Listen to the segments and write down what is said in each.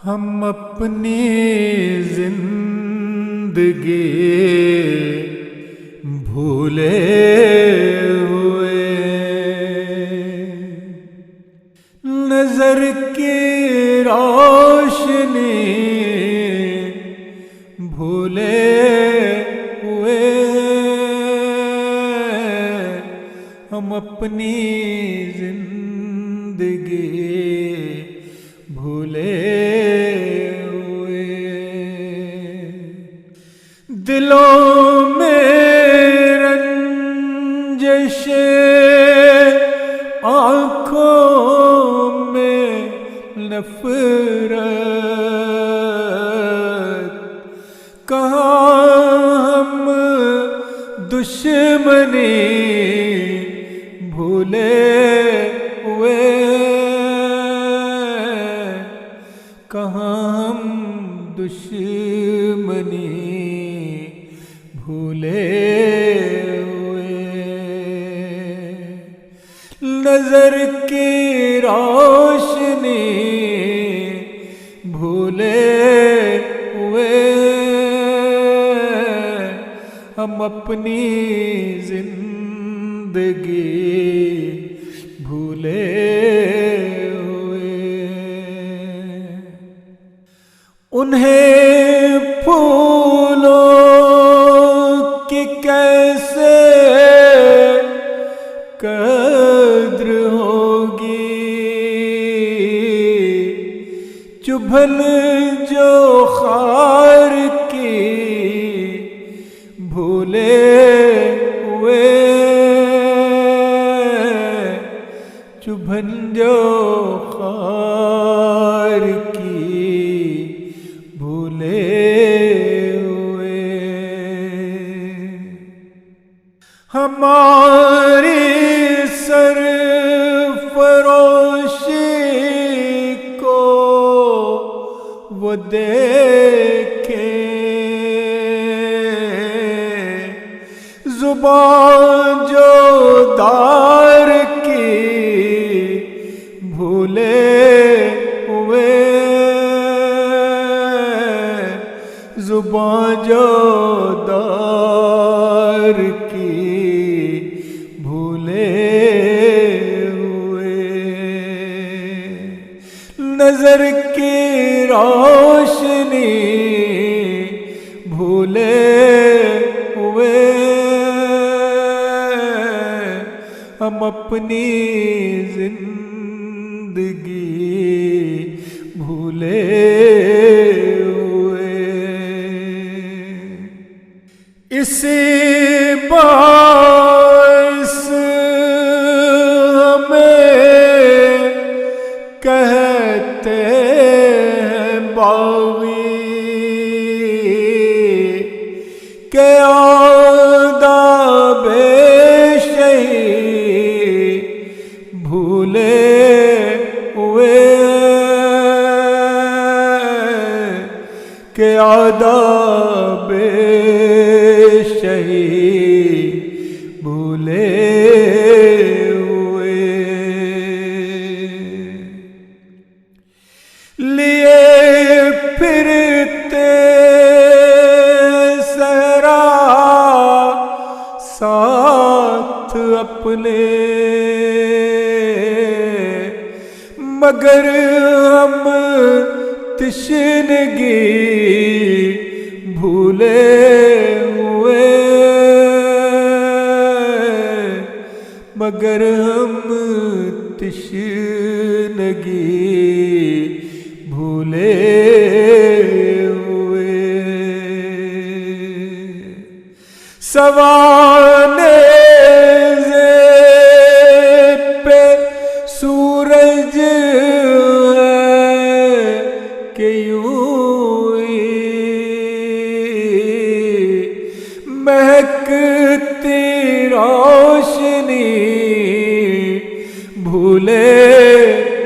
ہم اپنی زندگی بھولے ہوئے، نظر کی روشنی بھولے ہوئے، ہم اپنی زندگی بھولے ہوئے، دلوں میں رنجشیں، آنکھوں میں نفرت، کہاں ہم دشمنی بھولے ہوئے، کہاں ہم دشمنی بھولے ہوئے، نظر کی روشنی بھولے ہوئے، ہم اپنی زندگی بھولے ہوئے، انہیں پھولوں کی کیسے قدر ہوگی، چبھن جو خار کی بھولے ہوئے، چبھن جو خار کی بھولے ہوئے، ہماری سرفروشی کو وہ دیکھیں، زبان جو دار کی بھولے ہوئے، زبان جو دار کی بھولے ہوئے، نظر کی روشنی بھولے ہوئے، ہم اپنی زندگی بھولے ہوئے، اسی باعث ہمیں کہتے ہیں باغی کہ آداب شہی بھولے ہوئے، کہ آداب شہی بھولے ہوئے، لیے پھرتے صحرا ساتھ اپنے، مگر ہم تشنگی بھولے ہوئے، مگر ہم تشنگی بھولے ہوئے، سوانے پہ سورج کہ یوں ہی مہکتی روشنی بھولے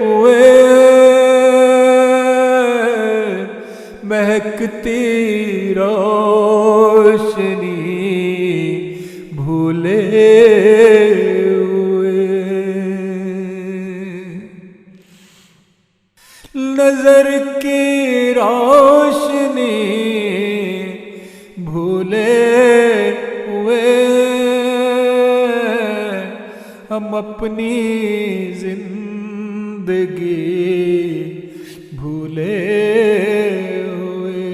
ہوئے، مہکتی روشنی بھولے ہوئے، نظر کی روشنی بھولے ہوئے ہم اپنی زندگی بھولے ہوئے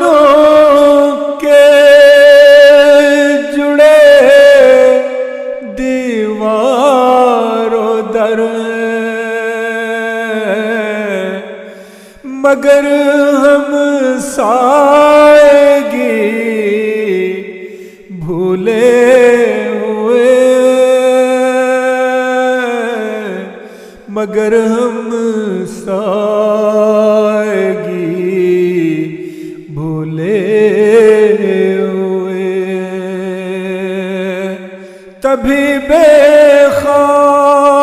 مکانوں کے جڑے دیواروں در مگر ہم سائیگی بھولے ہوئے مگر ہم سائیگی بھولے ہوئے تبھی بے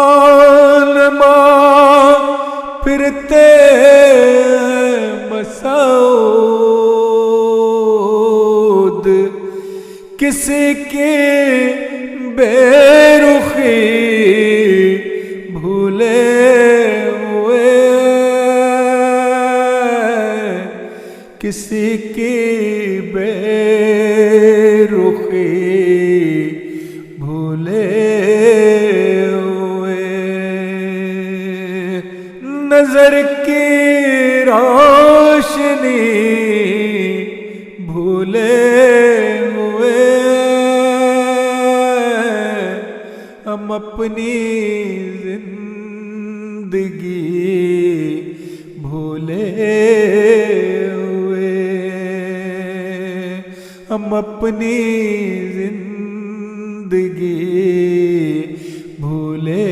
خانماں پھرتے مسعود کسی کی بے رخی بھولے ہوئے کسی کی بے رخی بھولے ہوئے نظر کی روشنی بھولے ہوئے ہم اپنی زندگی بھولے ہوئے ہم اپنی زندگی بھولے